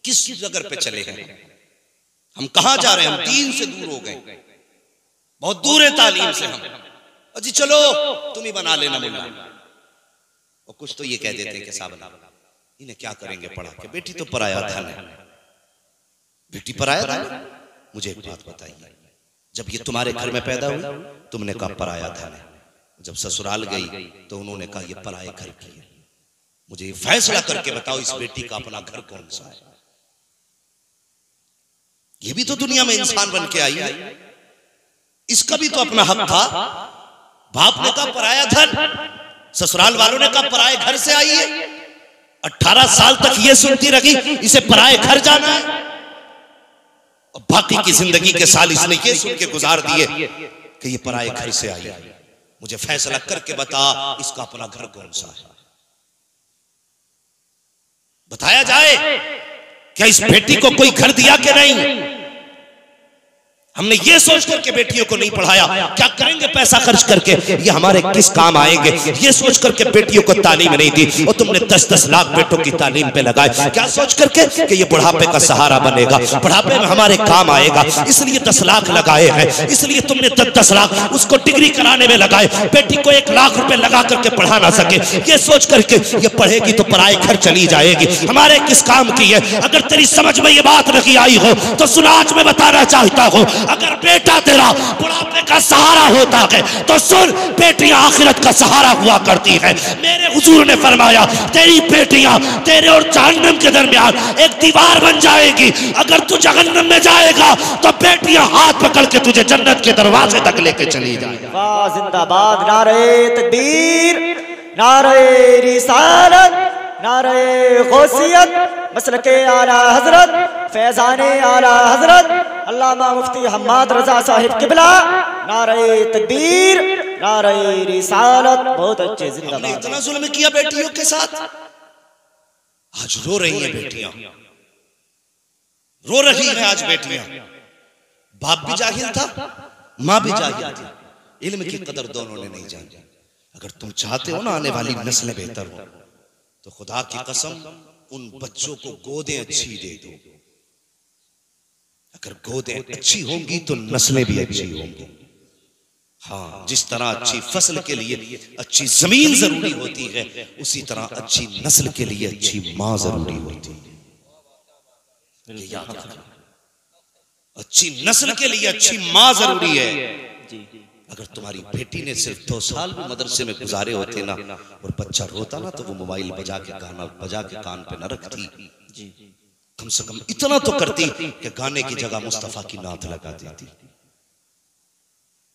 किस जगह पे चले हैं हम? कहां जा रहे हैं? हम दीन से दूर हो गए, बहुत दूर है तालीम से हम। अजी चलो तुम ही बना लेना मुल्ला। और कुछ तो ये कह देते कि साहब इन्हें क्या करेंगे पढ़ा के, बेटी तो पराया धन है। बेटी पराया धन? मुझे एक बात बताइए, जब ये तुम्हारे घर में पैदा हुई तुमने कहा पराया धन है, जब ससुराल गई तो उन्होंने कहा ये पराये घर की है। मुझे ये फैसला करके बताओ इस बेटी का अपना घर कौन सा है? ये भी तो दुनिया में इंसान बन के आई है, इसका भी तो अपना हक था। बाप ने कहा पराया धन, ससुराल वालों ने कहा पराये घर से आई है। 18 साल तक ये सुनती रही इसे पराये घर जाना है, और बाकी की जिंदगी के साल इसने ये सुन के गुजार दिए कि ये पराये घर से आई है। मुझे फैसला करके बता इसका अपना घर कौन सा है? बताया जाए क्या इस बेटी को कोई घर दिया कि नहीं? हमने ये सोच करके बेटियों को नहीं पढ़ाया, क्या करेंगे पैसा खर्च करके, ये हमारे किस काम आएंगे, ये सोच करके बेटियों को तालीम नहीं दी। और तुमने 10-10 लाख बेटों की तालीम पे लगाए, क्या सोच करके कि ये बुढ़ापे का सहारा बनेगा, बुढ़ापे में हमारे काम आएगा, इसलिए 10 लाख लगाए हैं। इसलिए तुमने 10-10 लाख उसको डिग्री कराने में लगाए, बेटी को 1 लाख रुपए लगा करके पढ़ा ना सके, ये सोच करके ये पढ़ेगी तो पराए घर चली जाएगी, हमारे किस काम की है। अगर तेरी समझ में ये बात नहीं आई हो तो सुन, आज मैं बताना चाहता हूं, अगर बेटा तेरा बुढ़ापे का सहारा होता है तो सुन, बेटियां आखिरत का सहारा हुआ करती है। मेरे हुजूर ने फरमाया तेरी बेटियां तेरे और जहन्नम के दरमियान एक दीवार बन जाएगी। अगर तू जहन्नम में जाएगा तो बेटियां हाथ पकड़ के तुझे जन्नत के दरवाजे तक लेके चली जाएगी। वाह जिंदाबाद, नारे तकबीर, नारे रिसालत, नारे गौसियत, मसलके आला हजरत, फैजाने आला हजरत अल्लामा मुफ्ती हम्माद रजा साहिब किबला, नारे तकबीर, नारे रिसालत। बहुत अच्छे, जिंदाबाद। इतना जुल्म किया बेटियों के साथ, आज रो रही हैं बेटियां, रो रही हैं आज बेटियां। बाप भी जाहिल था, माँ भी जाहिल थी, इल्म की कदर दोनों ने नहीं जानी। अगर तुम चाहते हो ना आने वाली नस्लें बेहतर हो तो खुदा की कसम उन बच्चों को गोदें अच्छी दे दो। अगर गोदें अच्छी होंगी तो नस्लें भी अच्छी होंगी। हाँ, जिस तरह अच्छी फसल के लिए अच्छी जमीन जरूरी होती है, उसी तरह अच्छी नस्ल के लिए अच्छी मां जरूरी होती है। ये याद रखना, अच्छी नस्ल के लिए अच्छी मां जरूरी है। अगर तुम्हारी बेटी ने सिर्फ 2 साल भी मदरसे में गुजारे होते ना और बच्चा रोता ना तो वो मोबाइल बजा के गाना बजा के कान पे न रखती, कम से कम इतना तो करती कि गाने की जगह मुस्तफा की नात लगा देती।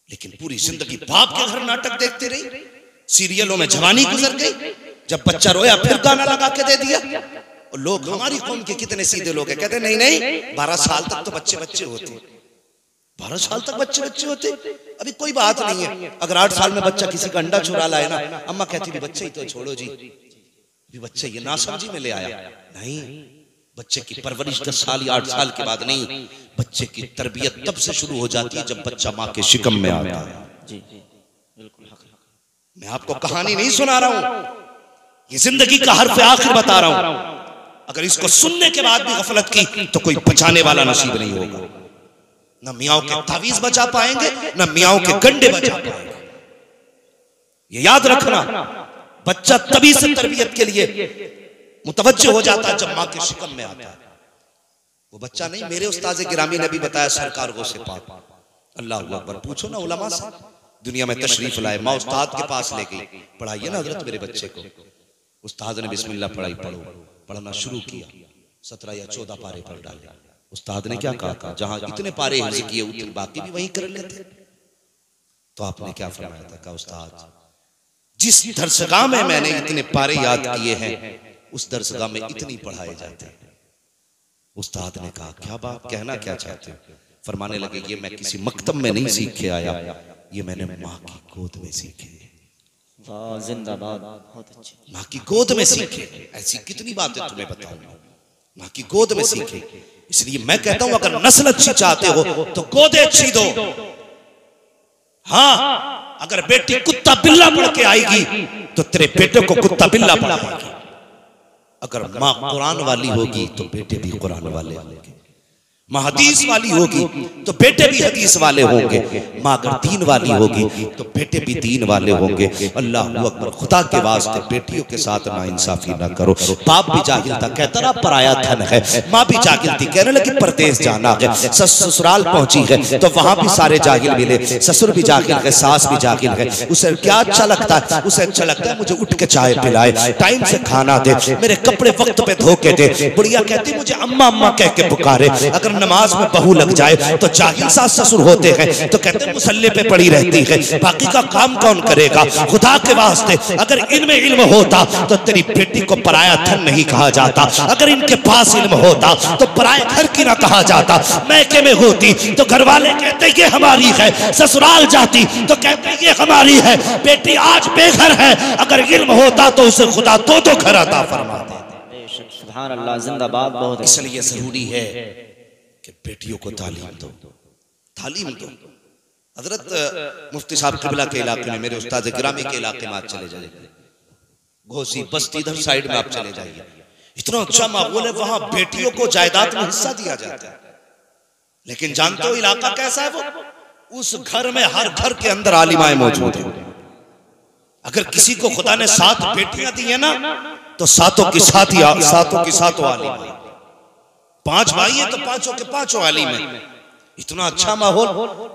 लेकिन पूरी जिंदगी बाप के घर नाटक देखते रही, सीरियलों में जवानी गुजर गई, जब बच्चा रोया फिर गाना लगा के दे दिया। और लोग, हमारी कौम के कितने सीधे लोग हैं, कहते नहीं नहीं 12 साल तक तो बच्चे बच्चे होते, 12 साल तक बच्चे बच्चे होते, अभी कोई बात नहीं है। अगर 8 साल में बच्चा किसी का अंडा चुरा लाए ना, अम्मा कहती भी बच्चे ही तो छोड़ो जी, भी बच्चे ये नासमझी में ले आया। नहीं, बच्चे की परवरिश 10 साल या 8 साल के बाद नहीं, बच्चे की तरबियत तब से शुरू हो जाती है जब बच्चा माँ के शिकम में आता है। मैं आपको कहानी नहीं सुना रहा हूं, ये जिंदगी का हर्फ आखिर बता रहा हूं। अगर इसको सुनने के बाद भी गफलत की तो कोई बचाने वाला नसीब नहीं होगा। न मियाओं के तावीज बचा पाएंगे, न मियाओं के गंडे बचा पाएंगे। ये याद रखना, बच्चा तभी से तरबियत के लिए मुतवज्जो हो जाता है जब मां के शिकम में आता है। वो बच्चा नहीं, मेरे उस्ताद गिरामी ने भी बताया, सरकार गो से पाक, अल्लाह अकबर, पूछो ना उलमा से, दुनिया में तशरीफ लाए, माँ उस्ताद के पास ले गई, पढ़ाइए ना हजरत मेरे बच्चे को। उस्ताद ने बिस्मिल्लाह पढ़ाई, पढ़ना शुरू किया, 17 या 14 पारे पढ़ डाले। उस्ताद ने क्या कहा था, जहां इतने पारे हिफ्ज़ किए उतने बाकी भी वहीं कर लेते। तो आपने क्या फरमाया था, कहा उस्ताद जिस दरसगाह में मैंने इतने पारे याद किए हैं उस दरसगाह में इतनी पढ़ाए जाते हैं। उस्ताद ने कहा क्या बात, कहना क्या चाहते हो? फरमाने लगे, ये मैं किसी मकतब में नहीं सीख के आया, ये मैंने माँ की गोद में सीखे। वाह जिंदाबाद, बहुत अच्छे। माँ की गोद में सीखे, ऐसी कितनी बातें तुम्हें बताऊंगा, माँ की गोद में सीखे। इसलिए मैं कहता हूं अगर नस्ल अच्छी चाहते हो तो गोदे अच्छी दो। हाँ, अगर बेटी कुत्ता बिल्ला पढ़ के आएगी तो तेरे बेटे को कुत्ता बिल्ला पढ़ाएगी। अगर माँ कुरान वाली होगी तो बेटे भी कुरान वाले होंगे, माँ हदीस वाली होगी तो बेटे भी हदीस वाले होंगे, माँ अगर दीन वाली होगी तो बेटे भी दीन वाले होंगे। अल्लाह अकबर। खुदा के वास्ते बेटियों के साथ ना इंसाफी ना करो। बाप भी जाहिल था, कहता रहा पराया धन है, माँ भी जाहिल थी, कहने लगी परदेश जाना है, ससुराल पहुंची है तो वहां भी सारे जाहिल मिले, ससुर भी जाहिल है, सास भी जाहिल है। उसे क्या अच्छा लगता है? उसे अच्छा लगता है मुझे उठ के चाय पिलाए, टाइम से खाना दे, मेरे कपड़े वक्त पे धो के दे। बुढ़िया कहती मुझे अम्मा अम्मा कह के पुकारे। अगर नमाज में बहू लग जाए तो जाहिल सास ससुर होते हैं तो कहते हैं मुसल्ले पे पड़ी रहती है, बाकी का काम कौन करेगा? खुदा के वास्ते अगर इनमें इल्म होता तो तेरी बेटी को पराया धन नहीं कहा जाता, अगर इनके पास इल्म होता तो पराए घर की ना कहा जाता। मैके में होती तो घर वाले कहते ये हमारी है, ससुराल जाती तो कहते ये हमारी है। बेटी आज बेघर है, अगर इल्म होता तो उसे खुदा दो घर अता फरमा देते। सुभान अल्लाह, जिंदाबाद। बहुत इसलिए जरूरी है कि बेटियों को तालीम दो, तालीम दो। हजरत मुफ्ती साहब किबला के इलाके में, मेरे उस्ताद गिरामी के इलाके में आप चले जाइए, घोसी बस्ती इधर साइड में आप चले जाइए, इतना अच्छा माहौल है, वहां बेटियों को जायदाद में हिस्सा दिया जाता है। लेकिन जानते हो इलाका कैसा है? वो उस घर में हर घर के अंदर आलिमाएं मौजूद है। अगर किसी को खुदा ने 7 बेटियां दी है ना तो सातों की सातों आलिम है। 5 भाई है तो पांचों के पांचों आलिम है। इतना अच्छा माहौल,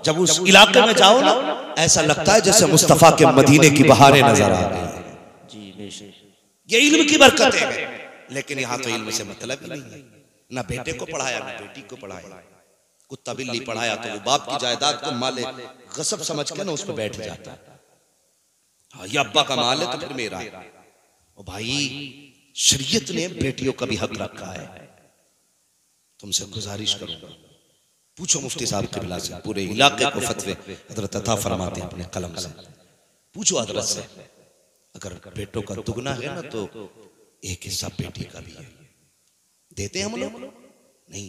जब उस इलाके में जाओ ना ऐसा लगता है जैसे मुस्तफा के मदीने की बहारें नजर आ रही है। ये इल्म की बरकतें हैं। लेकिन यहाँ तो इल्म से मतलब ही नहीं है। ना बेटे को पढ़ाया ना बेटी को पढ़ाया, कुत्ता बिल्ली पढ़ाया तो वो बाप की जायदाद को माले गसब समझ के ना उस पर बैठ जाता है। हाँ, ये अब्बा का माल है तो फिर मेरा है। ओ भाई, शरीयत ने बेटियों का भी हक रखा है। तुमसे गुजारिश करूंगा, पूछो मुफ्ती साहब किबला से, पूरे इलाके को फतवे हजरत अता फरमाते हैं अपने कलम से। पूछो हजरत से, अगर बेटों का दुगना है ना तो एक हिस्सा बेटी का भी है। देते हम लोग नहीं।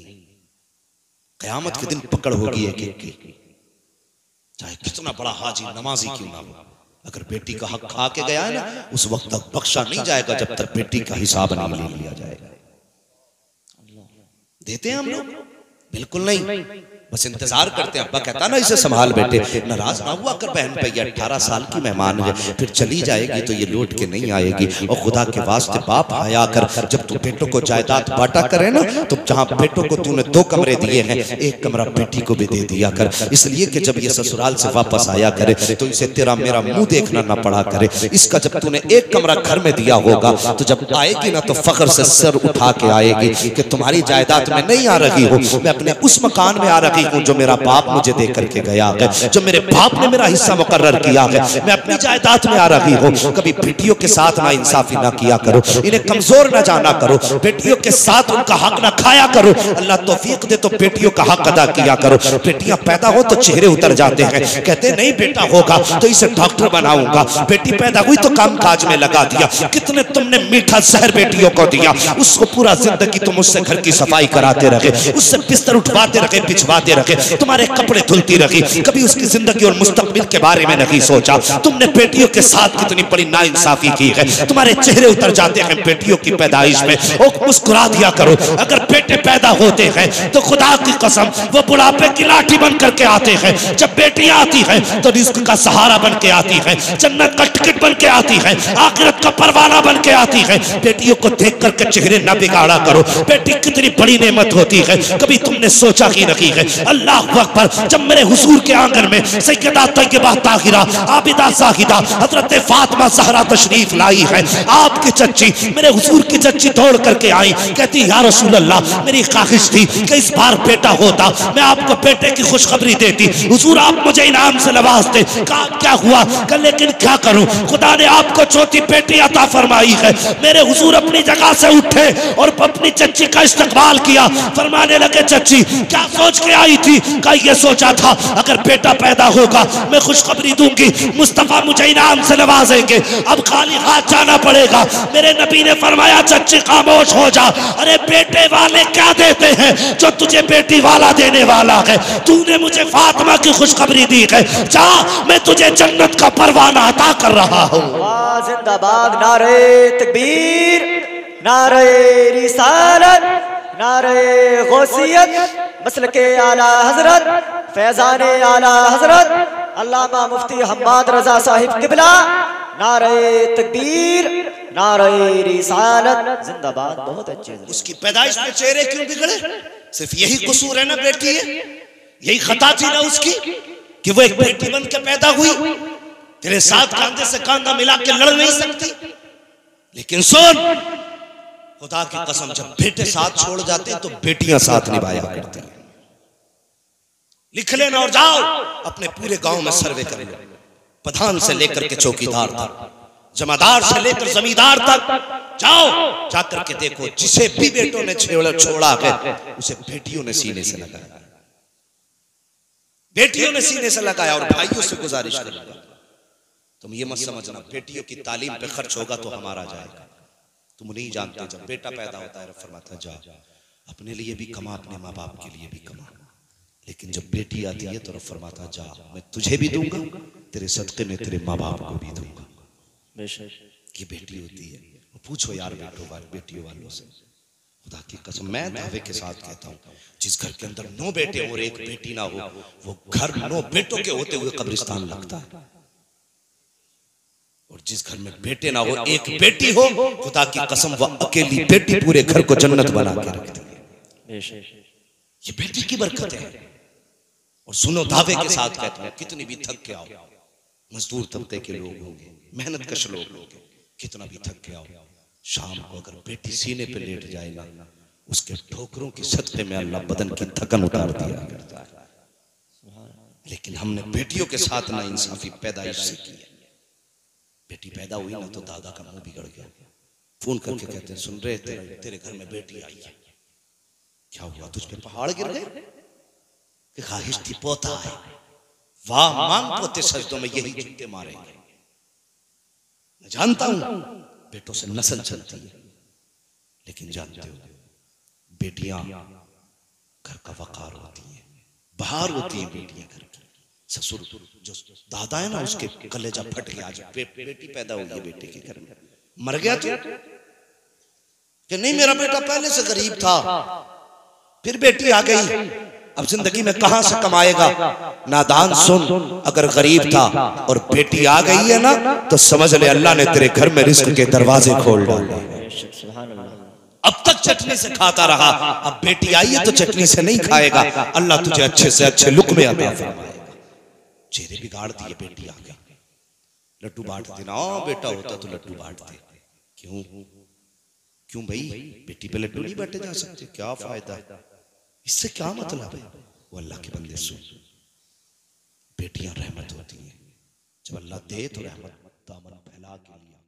कयामत के दिन पकड़ होगी एक एक की, चाहे कितना बड़ा हाजी नमाजी क्यों ना हो। अगर बेटी का हक खा के गया है ना, उस वक्त तक बख्शा नहीं जाएगा जब तक बेटी का हिसाब नहीं ले लिया जाएगा। देते हैं हम लोग? बिल्कुल नहीं। बस इंतजार करते हैं। अब्बा कहता ना इसे संभाल बेटे, नाराज ना हुआ कर बहन पे, ये 18 साल की मेहमान है, फिर चली जाएगी तो ये लौट के नहीं आएगी। और खुदा के वास्ते बाप आया कर, जब तू बेटों को जायदाद बांटा करे ना तो जहाँ बेटों को तूने 2 कमरे दिए हैं, एक कमरा बेटी को भी दे दिया कर। इसलिए कि जब ये ससुराल से वापस आया करे तो इसे तेरा मेरा मुंह देखना ना पड़ा करे। इसका जब तूने 1 कमरा घर में दिया होगा तो जब आएगी ना तो फख्र से सर उठा के आएगी कि तुम्हारी जायदाद में नहीं आ रही हो, मैं अपने उस मकान में आ रही हूँ जो मेरा बाप मुझे दे करके गया है, जो मेरे बाप ने मेरा हिस्सा मुकर्रर किया है। मैं अपनी जायदाद में आ रही हूँ। कभी बेटियों के साथ ना इंसाफी ना किया करो, इन्हें कमजोर ना जाना करो, बेटियों के साथ उनका हक ना खाया करो। अल्लाह तौफीक दे तो बेटियों का हक अदा किया करो। बेटियां पैदा हो तो चेहरे उतर जाते हैं, कहते नहीं बेटा होगा तो इसे डॉक्टर बनाऊंगा। बेटी पैदा हुई तो काम काज में लगा दिया। कितने तुमने मीठा जहर बेटियों को दिया, उसको पूरा जिंदगी तुम उससे घर की सफाई कराते रहे, उससे बिस्तर उठवाते रहे, बिछवाते रहे, तुम्हारे कपड़े धुलती रही, कभी उसकी जिंदगी और मुस्तकबिल के बारे में नहीं सोचा। तुमने बेटियों के साथ कितनी बड़ी नाइंसाफी की है। तुम्हारे चेहरे उतर जाते हैं बेटियों की पैदाइश में। और मुस्कुरा दिया करो। अगर बेटे पैदा होते हैं तो खुदा की कसम वो बुढ़ापे की लाठी बन करके आते हैं। जब बेटियां आती हैं तो रिस्क का सहारा बन के आती है, जन्नत का टिकट बन के आती है, आखिरत का परवाना बन के आती है। बेटियों को देख करके चेहरे न बिगाड़ा करो। बेटी कितनी बड़ी नेमत होती है, कभी तुमने सोचा ही नहीं है। अल्लाह अकबर, जब मेरे हुजूर के आंगन में सैयदा तैयबा ताहिरा आबिदा जाहिदा हजरत फातिमा ज़हरा तशरीफ लाई है, आपकी चच्ची, मेरे हुजूर की चच्ची दौड़ करके आई, कहती या रसूल अल्लाह, मेरी ख्वाहिश थी कि इस बार बेटा होता, मैं आपको बेटे की खुशखबरी देती, हुजूर आप मुझे इनाम से नवाजते। कहा क्या हुआ? कहा लेकिन क्या करूं, खुदा ने आपको चौथी बेटी अता फरमाई है। मेरे हुजूर अपनी जगह से उठे और अपनी चच्ची का इस्तकबाल किया, फरमाने लगे चच्ची क्या सोच के आई थी? का ये सोचा था अगर बेटा पैदा होगा मैं खुशखबरी दूंगी, मुस्तफा मुझे इनाम से नवाजेंगे, अब खाली हाथ जाना पड़ेगा। मेरे नबी ने फरमाया चच्ची खामोश हो जा, अरे बेटे वाले क्या देते हैं जो तुझे बेटी वाला देने वाला है। तूने मुझे फातिमा की खुशखबरी दी है, जा मैं तुझे जन्नत का परवाना अता कर रहा हूँ। जिंदाबाद, नारे तकबीर, नारे रिसालत, नारे गौसियत, मसलके आला हजरत, फैजाने आला हजरत अल्लामा मुफ्ती हम्माद रजा साहिब किबला, नारे तकबीर, नारे रिसालत जिंदाबाद। बहुत अच्छे। उसकी पैदाइश में चेहरे क्यों बिगड़े? सिर्फ यही कसूर है ना बेटी है, यही खता थी ना उसकी कि वो एक बेटी बन के पैदा हुई। तेरे साथ कांधे से कांधा मिला के लड़ नहीं सकती। लेकिन सुन, खुदा की कसम, जब बेटे साथ छोड़ जाते हैं तो बेटियां साथ निभाया करती हैं। लिख लेना और जाओ अपने पूरे गांव में सर्वे कर लो, प्रधान से लेकर के चौकीदार तक, जमादार से लेकर जमींदार तक जाओ, जाकर के देखो जिसे भी बेटों ने छोड़ा है उसे बेटियों ने सीने से लगाया, बेटियों ने सीने से लगाया। और भाइयों से गुजारिश करूंगा, तुम ये मत समझना बेटियों की तालीम पे खर्च होगा तो हमारा जाएगा। तुम नहीं जानते, जब बेटा पैदा होता है फरमाता जा अपने लिए भी कमा, अपने माँ बाप के लिए भी कमा। लेकिन जब बेटी आती है तो फरमाता जा मैं तुझे भी दूंगा, तेरे सदके में तेरे माँ बाप को भी दूंगा। ये बेटी होती है। पूछो यार बेटियों वालों से, खुदा की कसम मैं दावे के साथ कहता हूँ, जिस घर के अंदर 9 बेटे और 1 बेटी ना हो, वो घर 9 बेटों के होते हुए कब्रिस्तान लगता है। और जिस घर में बेटे ना हो, 1 बेटी हो, खुदा की कसम वह अकेली बेटी पूरे घर को जन्नत बना के रखती है। ये बेटी की बरकत है। और सुनो, दावे के साथ कहता हूँ, कितनी भी थक के आओ, मजदूर तबके के लोग होंगे, मेहनत कश लोग होंगे, कितना भी थक के आओ, शाम को अगर बेटी सीने पे लेट जाए ना, उसके ठोकरों की सदके में अल्लाह बदन की थकन उतार दिया करता है। लेकिन हमने बेटियों के साथ ना इंसाफी पैदाइश से की है। बेटी पैदा हुई ना तो दादा का मुंह बिगड़ गया, फोन करके कहते हैं सुन रहे तेरे घर में बेटी आई है, क्या हुआ, तुझ पे पहाड़ गिर गए? कि ख्वाहिश थी पोता है, वाह मांग पोते सजदों में यही जूते मारेंगे। मैं जानता हूं बेटों से नस्ल चलती है, लेकिन जानते हो बेटियां घर का वकार होती है, बाहर होती है बेटियां घर की। ससुर जो दादा है ना, उसके कलेजा फट गया, आज बेटी पैदा हो गई बेटे के घर में, मर गया तो कि नहीं मेरा बेटा पहले से गरीब था, फिर बेटी आ गई, अब जिंदगी में कहां से कमाएगा। नादान सुन, अगर गरीब था और बेटी आ गई है ना, तो समझ ले अल्लाह ने तेरे घर में रिस्क के दरवाजे खोल डाले। अब तक चटनी से खाता रहा, अब बेटी आई है तो चटनी से नहीं खाएगा। अल्लाह तुझे अच्छे से अच्छे लुक़मे अता फरमाएगा। चेहरे बिगाड़ दिए, बेटी आ गई, लड्डू बांट देना, बेटा होता तो लड्डू बांटते। क्यों क्यों भाई, बेटी पे लड्डू नहीं बांटे जा सकते? क्या फायदा, इससे क्या मतलब है? वो अल्लाह के बंदे सुन, बेटियां रहमत होती हैं, जब अल्लाह दे तो रहमत दामन फैला के लिया।